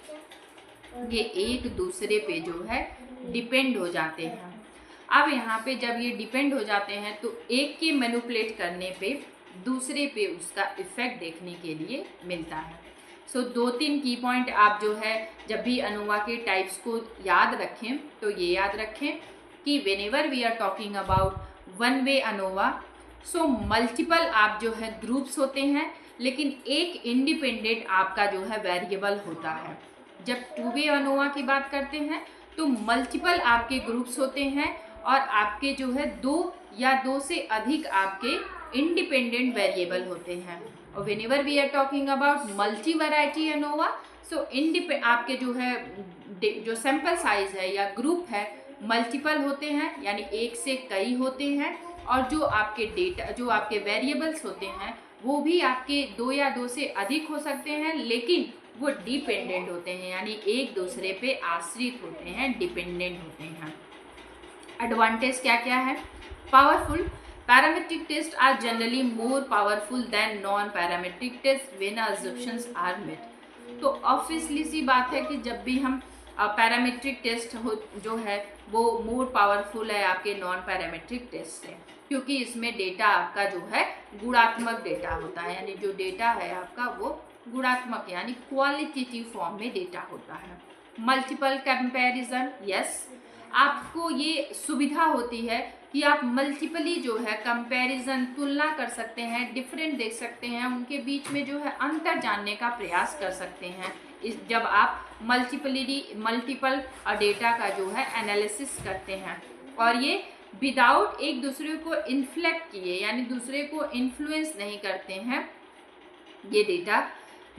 ये एक दूसरे पे जो है डिपेंड हो जाते हैं। अब यहाँ पे जब ये डिपेंड हो जाते हैं तो एक के मैनिपुलेट करने पे दूसरे पे उसका इफेक्ट देखने के लिए मिलता है। सो 2-3 की पॉइंट आप जो है जब भी अनोवा के टाइप्स को याद रखें तो ये याद रखें कि whenever we are talking about 1 way ANOVA, so multiple आप जो है ग्रुप्स होते हैं लेकिन एक इंडिपेंडेंट आपका जो है वेरिएबल होता है। जब 2 वे अनोवा की बात करते हैं तो मल्टीपल आपके ग्रुप्स होते हैं और आपके जो है 2 या 2 से अधिक आपके इंडिपेंडेंट वेरिएबल होते हैं। और whenever we are talking about multi variety ANOVA, so आपके जो है जो सैंपल साइज है या ग्रुप है मल्टीपल होते हैं, यानी एक से कई होते हैं और जो आपके डेटा जो आपके वेरिएबल्स होते हैं वो भी आपके 2 या 2 से अधिक हो सकते हैं लेकिन वो डिपेंडेंट होते हैं, यानी एक दूसरे पे आश्रित होते हैं, डिपेंडेंट होते हैं। एडवांटेज क्या क्या है? Powerful, parametric test are generally more powerful than non parametric test when assumptions are met. तो ऑब्वियसली सी बात है कि जब भी हम पैरामीट्रिक टेस्ट जो है वो मोर पावरफुल है आपके नॉन पैरामीट्रिक टेस्ट से, क्योंकि इसमें डेटा आपका जो है गुणात्मक डेटा होता है, यानी जो डेटा है आपका वो गुणात्मक यानी क्वालिटेटिव फॉर्म में डेटा होता है। मल्टीपल कंपैरिजन, यस, आपको ये सुविधा होती है कि आप मल्टीपली जो है कंपैरिजन तुलना कर सकते हैं, डिफरेंट देख सकते हैं, उनके बीच में जो है अंतर जानने का प्रयास कर सकते हैं जब आप मल्टीपल डेटा का जो है एनालिसिस करते हैं। और ये विदाउट एक दूसरे को इन्फ्लेक्ट किए, यानी दूसरे को इन्फ्लुएंस नहीं करते हैं ये डेटा।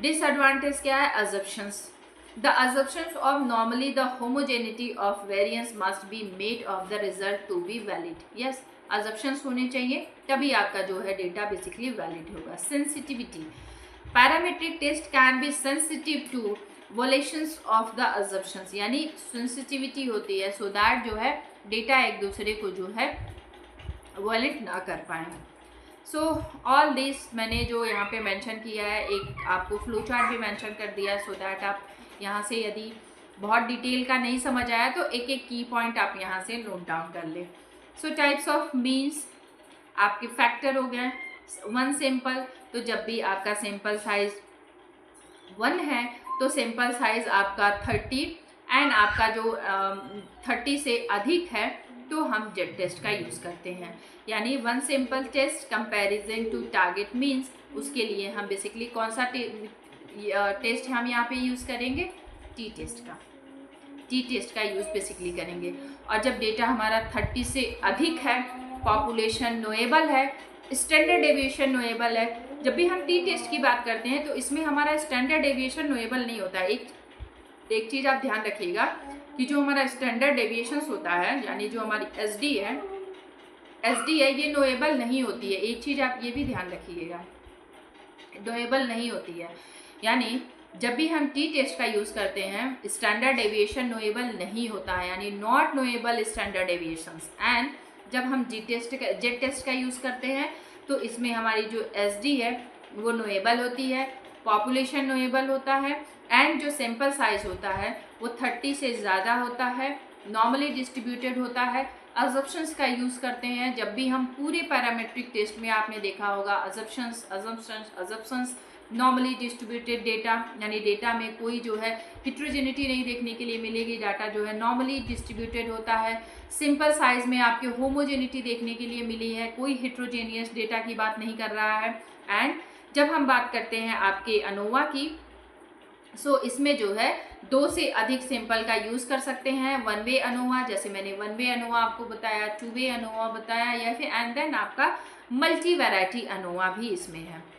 डिसएडवांटेज क्या है? Assumptions, the assumptions of normally the homogeneity of variance must be made of the result to be valid। yes, assumptions होने चाहिए तभी आपका जो है डेटा बेसिकली वैलिड होगा। Sensitivity, parametric test can be sensitive to violations of the assumptions, यानी सेंसिटिविटी होती है सो दैट जो है डेटा एक दूसरे को जो है वैलिड ना कर पाए। सो ऑल दिस मैंने जो यहाँ पे मेंशन किया है, एक आपको फ्लो चार्ट भी मेंशन कर दिया सो दैट आप यहाँ से यदि बहुत डिटेल का नहीं समझ आया तो एक एक की पॉइंट आप यहाँ से नोट डाउन कर लें। सो टाइप्स ऑफ मीन्स आपके फैक्टर हो गए। 1 सैंपल, तो जब भी आपका सैंपल साइज 1 है तो सैंपल साइज आपका 30 एंड आपका जो 30 से अधिक है तो हम जेड टेस्ट का यूज़ करते हैं, यानी 1 sample test comparison to target means, उसके लिए हम बेसिकली कौन सा टेस्ट हम यहाँ पे यूज़ करेंगे? टी टेस्ट का यूज़ बेसिकली करेंगे। और जब डेटा हमारा 30 से अधिक है, पॉपुलेशन नोएबल है, स्टैंडर्ड डेविएशन नोएबल है। जब भी हम टी टेस्ट की बात करते हैं तो इसमें हमारा स्टैंडर्ड डेविएशन नोएबल नहीं होता है। एक चीज़ आप ध्यान रखिएगा कि जो हमारा स्टैंडर्ड डेविएशंस होता है, यानी जो हमारी एसडी है ये नोएबल नहीं होती है। एक चीज़ आप ये भी ध्यान रखिएगा, नोएबल नहीं होती है, यानी जब भी हम टी टेस्ट का यूज़ करते हैं स्टैंडर्ड डेविएशन नोएबल नहीं होता है, यानी not knowable standard deviations. And जब हम जेड टेस्ट का यूज़ करते हैं तो इसमें हमारी जो एसडी है वो नोएबल होती है, पॉपुलेशन नोएबल होता है एंड जो सैंपल साइज होता है वो 30 से ज़्यादा होता है, नॉर्मली डिस्ट्रीब्यूटेड होता है अजम्पशंस का यूज़ करते हैं। जब भी हम पूरे पैरामेट्रिक टेस्ट में आपने देखा होगा अजम्पशंस नॉर्मली डिस्ट्रीब्यूटेड डेटा, यानी डेटा में कोई जो है हिट्रोजेनिटी नहीं देखने के लिए मिलेगी। डाटा जो है नॉर्मली डिस्ट्रीब्यूटेड होता है। सिंपल साइज में आपके होमोजेनिटी देखने के लिए मिली है, कोई हिट्रोजेनियस डेटा की बात नहीं कर रहा है। एंड जब हम बात करते हैं आपके अनोवा की, सो इसमें जो है 2 से अधिक सैंपल का यूज़ कर सकते हैं। वन वे अनोवा, जैसे मैंने वन वे अनोवा आपको बताया, टू वे अनोवा बताया, या फिर एंड देन आपका मल्टी वैरायटी अनोवा भी इसमें है।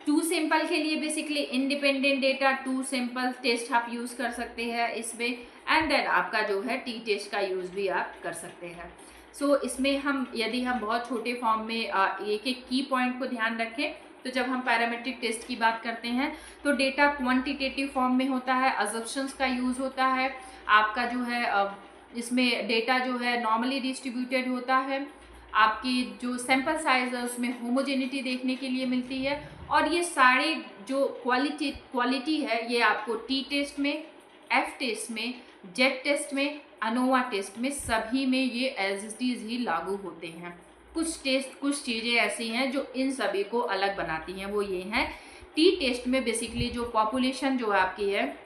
2 सैंपल के लिए basically independent data 2 sample test आप यूज़ कर सकते हैं इसमें। एंड देन आपका जो है टी टेस्ट का यूज़ भी आप कर सकते हैं। सो इसमें हम यदि हम बहुत छोटे फॉर्म में एक एक की पॉइंट को ध्यान रखें, तो जब हम पैरामेट्रिक टेस्ट की बात करते हैं तो डेटा क्वांटिटेटिव फॉर्म में होता है, अजम्पशंस का यूज़ होता है। आपका जो है इसमें डेटा जो है नॉर्मली डिस्ट्रीब्यूटेड होता है। आपकी जो सैंपल साइज है उसमें होमोजेनिटी देखने के लिए मिलती है। और ये सारे जो क्वालिटी है ये आपको टी टेस्ट में, एफ टेस्ट में, जेड टेस्ट में, अनोवा टेस्ट में, सभी में ये एज इट इज़ ही लागू होते हैं। कुछ चीज़ें ऐसी हैं जो इन सभी को अलग बनाती हैं, वो ये हैं टी टेस्ट में बेसिकली जो पॉपुलेशन जो आपकी है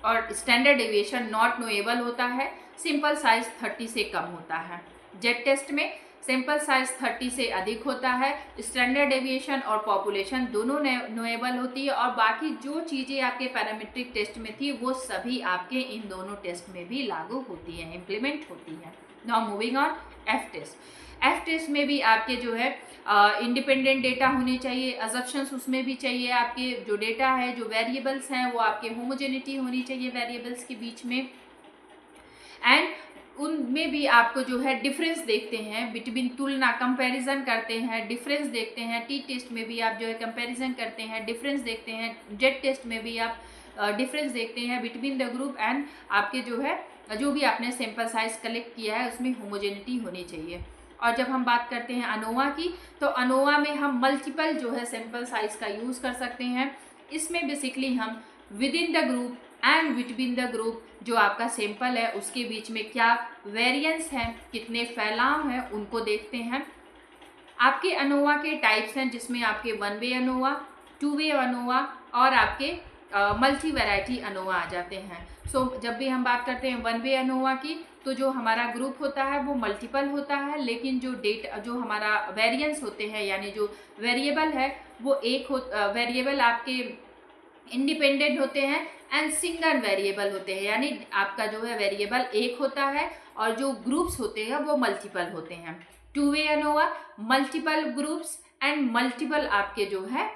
और स्टैंडर्ड डेविएशन नॉट नोएबल होता है, सिंपल साइज 30 से कम होता है। जेड टेस्ट में सिंपल साइज 30 से अधिक होता है, स्टैंडर्ड डेविएशन और पॉपुलेशन दोनों नोएबल होती है, और बाकी जो चीज़ें आपके पैरामेट्रिक टेस्ट में थी वो सभी आपके इन दोनों टेस्ट में भी लागू होती हैं, इम्प्लीमेंट होती हैं। Now moving on F test. F test में भी आपके जो है इंडिपेंडेंट डेटा होने चाहिए, अजम्पशंस उसमें भी चाहिए। आपके जो डेटा है, जो वेरिएबल्स हैं, वो आपके होमोजेनिटी होनी चाहिए वेरिएबल्स के बीच में। एंड उनमें भी आपको जो है डिफरेंस देखते हैं बिटवीन, तुलना कंपैरिजन करते हैं, डिफरेंस देखते हैं। टी टेस्ट में भी आप जो है कंपैरिजन करते हैं, डिफरेंस देखते हैं। जेड टेस्ट में भी आप डिफरेंस देखते हैं बिटवीन द ग्रुप। एंड आपके जो है जो भी आपने सैंपल साइज कलेक्ट किया है उसमें होमोजेनिटी होनी चाहिए। और जब हम बात करते हैं अनोवा की, तो अनोवा में हम मल्टीपल जो है सैंपल साइज का यूज़ कर सकते हैं। इसमें बेसिकली हम with in the group and between the group जो आपका सैंपल है उसके बीच में क्या वेरिएंस है, कितने फैलाव हैं, उनको देखते हैं। आपके अनोवा के टाइप्स हैं जिसमें आपके one way ANOVA, two way ANOVA और आपके मल्टी वैरायटी अनोवा आ जाते हैं। सो जब भी हम बात करते हैं वन वे अनोवा की, तो जो हमारा ग्रुप होता है वो मल्टीपल होता है, लेकिन जो हमारा वेरिएंस होते हैं यानी जो वेरिएबल है वो वेरिएबल आपके इंडिपेंडेंट होते हैं एंड सिंगल वेरिएबल होते हैं, यानी आपका जो है वेरिएबल एक होता है और जो ग्रुप्स होते हैं वो मल्टीपल होते हैं। Two way ANOVA multiple groups and multiple आपके जो है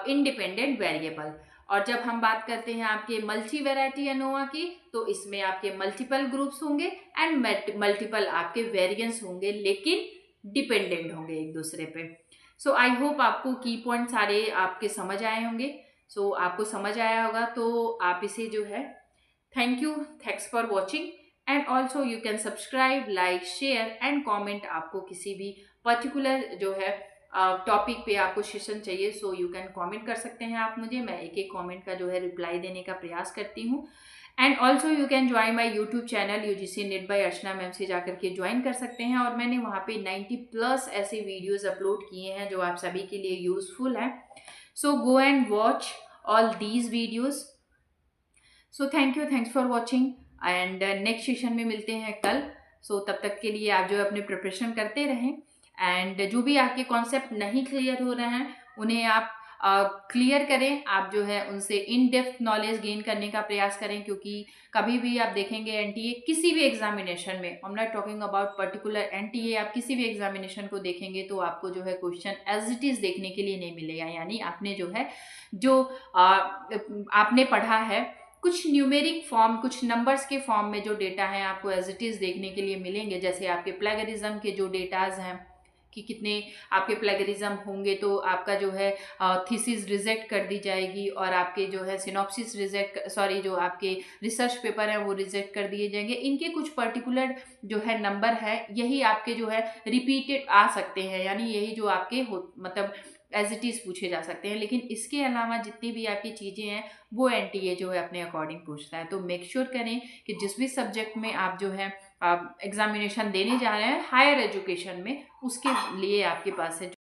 इंडिपेंडेंट वेरिएबल। और जब हम बात करते हैं आपके मल्टी वैरायटी अनोवा की, तो इसमें आपके मल्टीपल ग्रुप्स होंगे एंड मल्टीपल आपके वेरिएंस होंगे, लेकिन डिपेंडेंट होंगे एक दूसरे पे। सो आई होप आपको की पॉइंट सारे आपके समझ आए होंगे। सो आपको समझ आया होगा तो आप इसे जो है thank you, thanks for watching and also you can subscribe, like, share and comment. आपको किसी भी पर्टिकुलर जो है टॉपिक पे आपको सेशन चाहिए, सो यू कैन कमेंट कर सकते हैं आप मुझे। मैं एक एक कमेंट का जो है रिप्लाई देने का प्रयास करती हूँ। And also you can join my YouTube channel UGC NET by Archana ma'am से जाकर के ज्वाइन कर सकते हैं। और मैंने वहाँ पे 90+ ऐसे वीडियोज़ अपलोड किए हैं जो आप सभी के लिए यूज़फुल हैं। So go and watch all these videos. So thank you, thanks for watching and next session में मिलते हैं कल। सो तब तक के लिए आप जो है अपने प्रिपरेशन करते रहें एंड जो भी आपके कॉन्सेप्ट नहीं क्लियर हो रहे हैं उन्हें आप क्लियर करें। आप जो है उनसे इन डेप्थ नॉलेज गेन करने का प्रयास करें, क्योंकि कभी भी आप देखेंगे एनटीए किसी भी एग्जामिनेशन में, I am not talking about particular NTA, आप किसी भी एग्जामिनेशन को देखेंगे तो आपको जो है क्वेश्चन एज इट इज़ देखने के लिए नहीं मिलेगा। यानी आपने जो है आपने पढ़ा है कुछ न्यूमेरिक फॉर्म, कुछ नंबर्स के फॉर्म में जो डेटा है आपको एज इट इज़ देखने के लिए मिलेंगे। जैसे आपके प्लेगरिज्म के जो डेटाज हैं कि कितने आपके प्लेगरिज्म होंगे तो आपका जो है थीसिस रिजेक्ट कर दी जाएगी और आपके जो है सिनॉप्सिस जो आपके रिसर्च पेपर है वो रिजेक्ट कर दिए जाएंगे। इनके कुछ पर्टिकुलर जो है नंबर है, यही आपके जो है रिपीटेड आ सकते हैं, यानी यही जो आपके मतलब एज इट इज़ पूछे जा सकते हैं, लेकिन इसके अलावा जितनी भी आपकी चीज़ें हैं वो एनटीए जो है अपने अकॉर्डिंग पूछता है। तो मेक श्योर करें कि जिस भी सब्जेक्ट में आप जो है आप एग्जामिनेशन देने जा रहे हैं हायर एजुकेशन में, उसके लिए आपके पास है